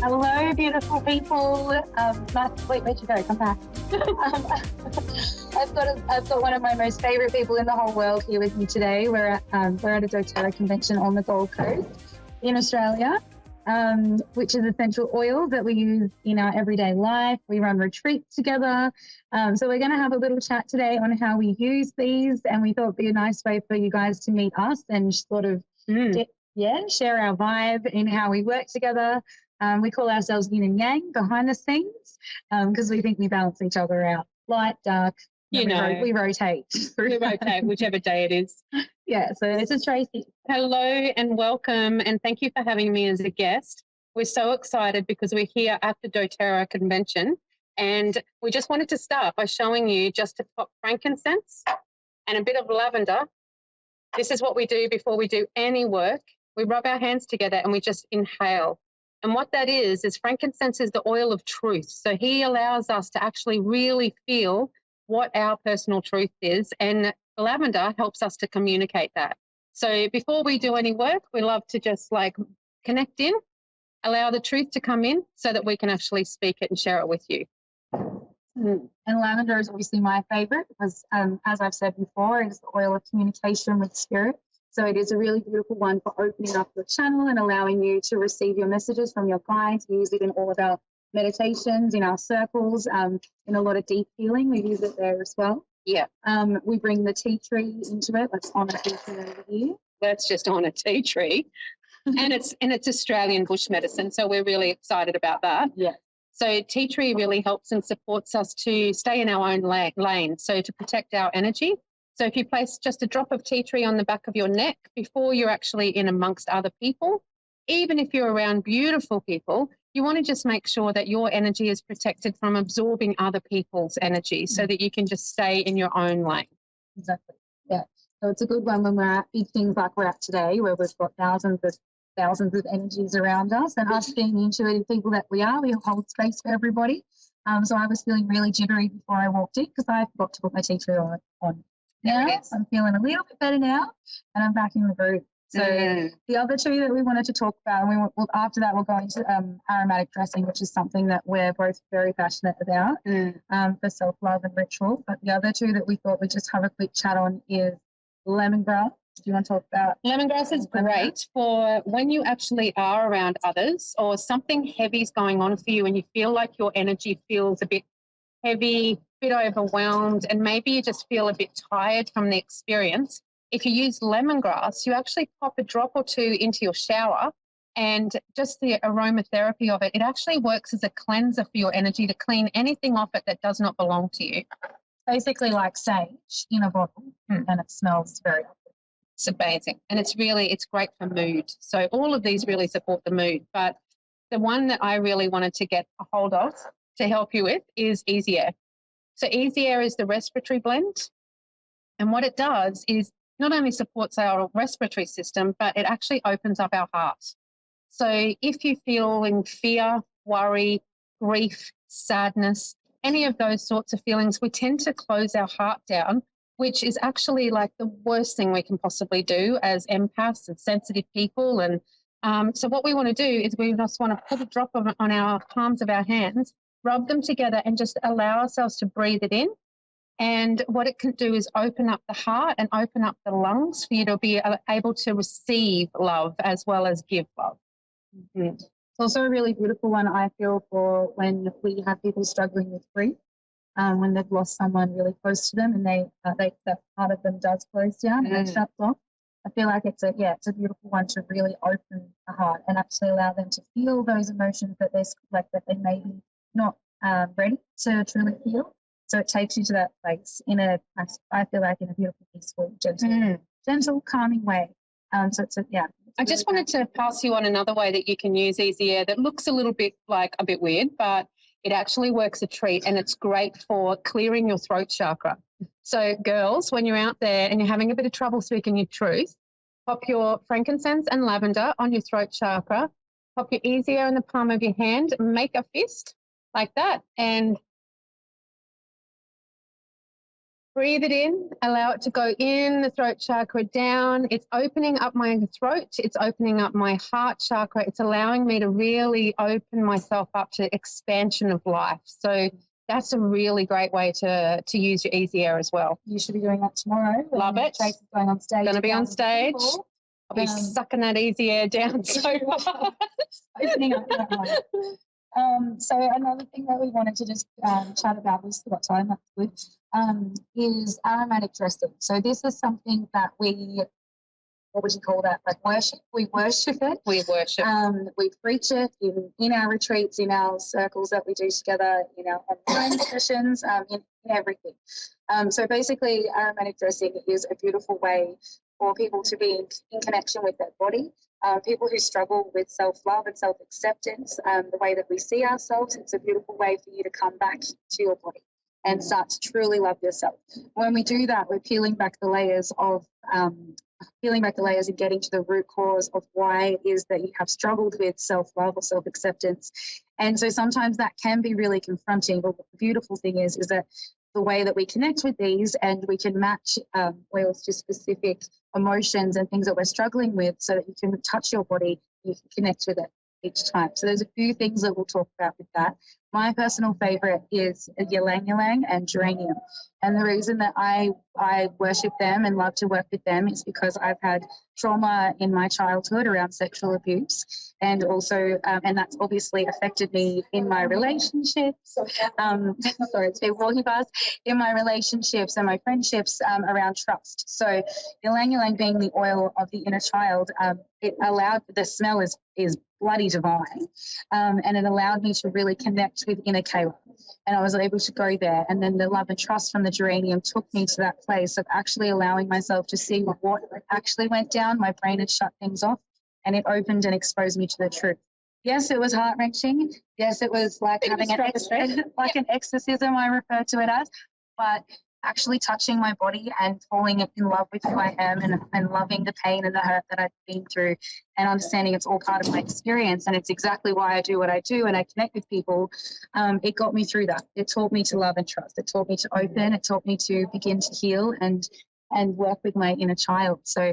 Hello, beautiful people. Wait, where'd you go? Come back. I've got one of my most favourite people in the whole world here with me today. We're at a Doterra Convention on the Gold Coast in Australia, which is essential oils that we use in our everyday life. We run retreats together. So we're going to have a little chat today on how we use these, and we thought it'd be a nice way for you guys to meet us and sort of share our vibe in how we work together. We call ourselves yin and yang behind the scenes because we think we balance each other out. Light, dark, we rotate. We rotate whichever day it is. Yeah, so this is Tracy. Hello and welcome, and thank you for having me as a guest. We're so excited because we're here at the Doterra Convention, and we just wanted to start by showing you just a top frankincense and a bit of lavender. This is what we do before we do any work. We rub our hands together and we just inhale. And what that is frankincense is the oil of truth. So he allows us to actually really feel what our personal truth is, and lavender helps us to communicate that. So before we do any work, we love to just connect in, allow the truth to come in so that we can actually speak it and share it with you. And lavender is obviously my favourite because, as I've said before, it is the oil of communication with spirit. So it is a really beautiful one for opening up your channel and allowing you to receive your messages from your guides. We use it in all of our meditations, in our circles, in a lot of deep healing. We use it there as well. Yeah. We bring the tea tree into it. Let's on a tea tree over here. Let's just on a tea tree. and it's Australian bush medicine, so we're really excited about that. Yeah. So tea tree really helps and supports us to stay in our own lane, so to protect our energy. So if you place just a drop of tea tree on the back of your neck before you're actually in amongst other people, even if you're around beautiful people, you want to just make sure that your energy is protected from absorbing other people's energy so that you can just stay in your own lane. Exactly. Yeah. So it's a good one when we're at big things like we're at today, where we've got thousands of energies around us, and us being the intuitive people that we hold space for everybody. So I was feeling really jittery before I walked in because I forgot to put my tea tree on. Now I'm feeling a little bit better now, and I'm back in the groove. So the other two that we wanted to talk about, and after that we'll go into aromatic dressing, which is something that we're both very passionate about for self-love and ritual. But the other two that we thought we'd just have a quick chat on is lemongrass. Do you want to talk about? Lemongrass is great for when you actually are around others or something heavy is going on for you and you feel like your energy feels a bit heavy, bit overwhelmed, and maybe you just feel a bit tired from the experience. If you use lemongrass, you actually pop a drop or two into your shower, and just the aromatherapy of it actually works as a cleanser for your energy to clean anything off it that does not belong to you. Basically like sage in a bottle, and it smells very good. It's amazing, and it's great for mood. So all of these really support the mood, but the one that I really wanted to get a hold of to help you with is Easy Air. So Easy Air is the respiratory blend, and what it does is not only supports our respiratory system, but it actually opens up our heart. So if you feel in fear, worry, grief, sadness, any of those sorts of feelings, we tend to close our heart down, which is actually like the worst thing we can possibly do as empaths and sensitive people. And so what we want to do is we just want to put a drop of it on our palms of our hands, rub them together and just allow ourselves to breathe it in. And what it can do is open up the heart and open up the lungs for you to be able to receive love as well as give love. It's also a really beautiful one, I feel, for when we have people struggling with grief, when they've lost someone really close to them and that part of them does close down and it shuts off. I feel like it's a beautiful one to really open the heart and actually allow them to feel those emotions that they may be not ready to truly feel. So it takes you to that place I feel like in a beautiful, peaceful, gentle, calming way. So it's I just wanted to pass you on another way that you can use Easy Air that looks a little bit a bit weird, but it actually works a treat, and it's great for clearing your throat chakra. So girls, when you're out there and you're having a bit of trouble speaking your truth, pop your frankincense and lavender on your throat chakra, pop your Easy Air in the palm of your hand, make a fist like that, and Breathe it in, allow it to go in the throat chakra, down. It's opening up my throat. It's opening up my heart chakra. It's allowing me to really open myself up to expansion of life. So that's a really great way to use your easy air as well. You should be doing that tomorrow. Love it. Tracy's going on stage. Going to be on stage. I'll be sucking that easy air down so far. Opening up that one. So another thing that we wanted to just chat about, was what time, that's good, is aromatic dressing. So this is something that we, what would you call that? Like worship. We worship it. We worship. We preach it in our retreats, in our circles that we do together, in our online sessions, in everything. So basically, aromatic dressing is a beautiful way for people to be in connection with their body. People who struggle with self-love and self-acceptance, the way that we see ourselves, it's a beautiful way for you to come back to your body and start to truly love yourself. When we do that, we're peeling back the layers and getting to the root cause of why it is that you have struggled with self-love or self-acceptance. And so sometimes that can be really confronting, but the beautiful thing is that the way that we connect with these, and we can match oils to specific emotions and things that we're struggling with, so that you can touch your body, you can connect with it each time. So there's a few things that we'll talk about with that. My personal favorite is ylang ylang and geranium. And the reason that I worship them and love to work with them is because I've had trauma in my childhood around sexual abuse, and also, and that's obviously affected me in my relationships. Sorry, it's been walking fast. In my relationships and my friendships around trust. So ylang ylang being the oil of the inner child, it allowed, the smell is bloody divine, and it allowed me to really connect with inner Kayla, and I was able to go there. And then the love and trust from the geranium took me to that place of actually allowing myself to see what actually went down. My brain had shut things off, and it opened and exposed me to the truth. Yes, it was heart-wrenching. Yes, it was like having an exorcism, I refer to it as, but actually touching my body and falling in love with who I am, and loving the pain and the hurt that I've been through, and understanding it's all part of my experience, and it's exactly why I do what I do and I connect with people. It got me through that. It taught me to love and trust. It taught me to open. It taught me to begin to heal and work with my inner child. So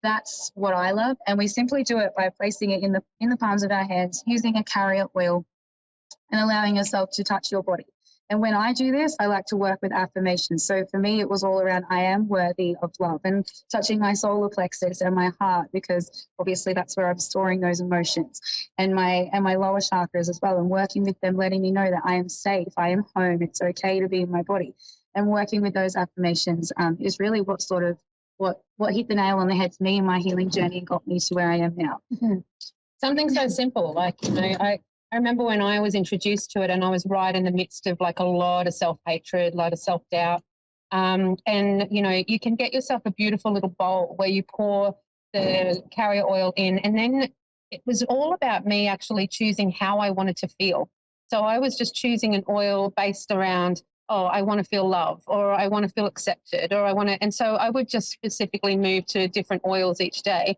that's what I love. And we simply do it by placing it in the palms of our hands, using a carrier oil, and allowing yourself to touch your body. And when I do this, I like to work with affirmations. So for me, it was all around I am worthy of love, and touching my solar plexus and my heart, because obviously that's where I'm storing those emotions, and my lower chakras as well, and working with them, letting me know that I am safe, I am home, it's okay to be in my body. And working with those affirmations is really what hit the nail on the head for me in my healing journey and got me to where I am now. Something so simple, like, I remember when I was introduced to it, and I was right in the midst of like a lot of self-hatred, a lot of self-doubt. And, you can get yourself a beautiful little bowl where you pour the carrier oil in, and then it was all about me actually choosing how I wanted to feel. So I was just choosing an oil based around, I want to feel love, or I want to feel accepted, or and so I would just specifically move to different oils each day,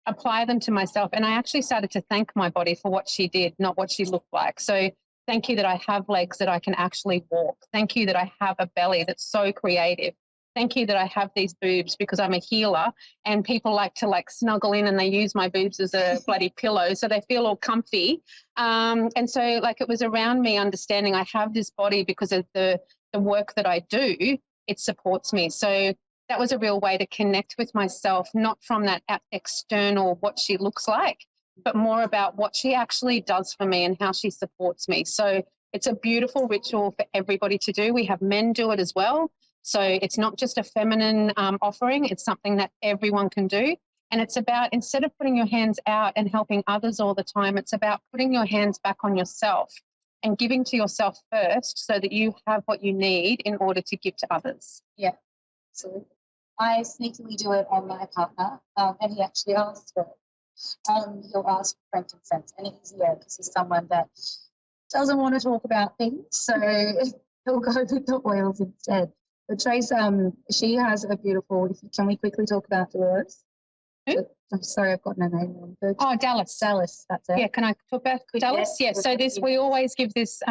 apply them to myself. And I actually started to thank my body for what she did, not what she looked like. So thank you that I have legs that I can actually walk. Thank you that I have a belly that's so creative. Thank you that I have these boobs, because I'm a healer, and people like to snuggle in, and they use my boobs as a bloody pillow, so they feel all comfy. And so it was around me understanding I have this body because of the work that I do. It supports me. So that was a real way to connect with myself, not from that external, what she looks like, but more about what she actually does for me and how she supports me. So it's a beautiful ritual for everybody to do. We have men do it as well. So it's not just a feminine offering. It's something that everyone can do. And it's about, instead of putting your hands out and helping others all the time, it's about putting your hands back on yourself and giving to yourself first, so that you have what you need in order to give to others. Yeah, absolutely. I sneakily do it on my partner, and he actually asks for it. He'll ask for frankincense, and easier because he's someone that doesn't want to talk about things, so he'll go with the oils instead. But Trace, she has a beautiful. Can we quickly talk about Dolores? I'm sorry, I've got no name on. Oh, Dallas. Dallas, that's it. Yeah, can I talk about Dallas? Yeah, so we always give this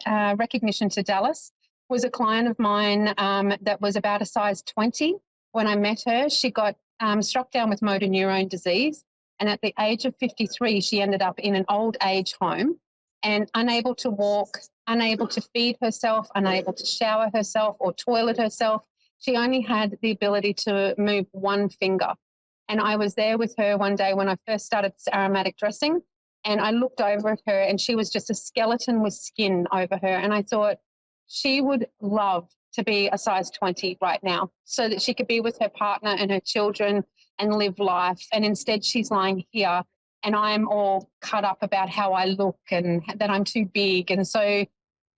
recognition to Dallas. was a client of mine that was about a size 20. When I met her, she got struck down with motor neurone disease. And at the age of 53, she ended up in an old age home and unable to walk, unable to feed herself, unable to shower herself or toilet herself. She only had the ability to move one finger. And I was there with her one day when I first started this aromatic dressing, and I looked over at her and she was just a skeleton with skin over her. And I thought she would love to be a size 20 right now so that she could be with her partner and her children and live life. And instead she's lying here and I'm all cut up about how I look and that I'm too big. And so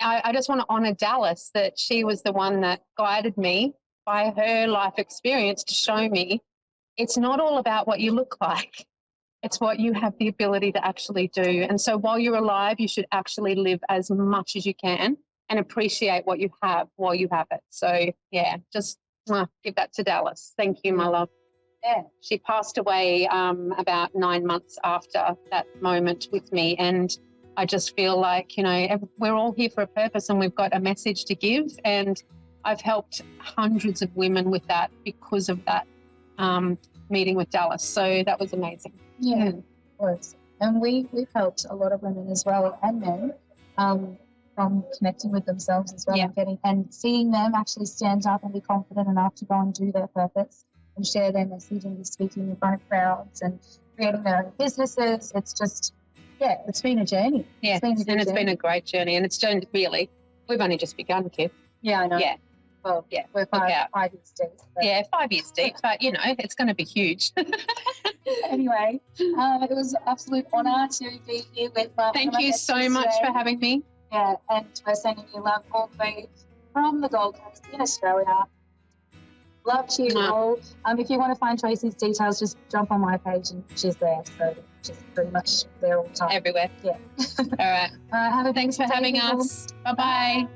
I just want to honour Dallas that she was the one that guided me by her life experience to show me it's not all about what you look like. It's what you have the ability to actually do. And so while you're alive, you should actually live as much as you can and appreciate what you have while you have it. So, yeah, just give that to Dallas. Thank you, my love. Yeah, she passed away about 9 months after that moment with me. And I just feel like, you know, we're all here for a purpose and we've got a message to give. And I've helped hundreds of women with that because of that meeting with Dallas. So that was amazing. Yeah, of course. And we've helped a lot of women as well and men from connecting with themselves as well and seeing them actually stand up and be confident enough to go and do their purpose and share their message and be speaking in front of crowds and creating their own businesses. It's just, it's been a journey. Yeah, it's been a great journey. And it's journey really, we've only just begun, kid. Yeah, I know. Yeah. Well, yeah, we're 5 years deep. Yeah, 5 years deep, but, you know, it's going to be huge. Anyway, it was an absolute honour to be here with Thank you so much for having me. Yeah, and we're sending you love all the way from the Gold Coast in Australia. Love to you all. If you want to find Tracy's details, just jump on my page and she's there. So she's pretty much there all the time. Everywhere. Yeah. All right. Have a Thanks for having us. Bye-bye.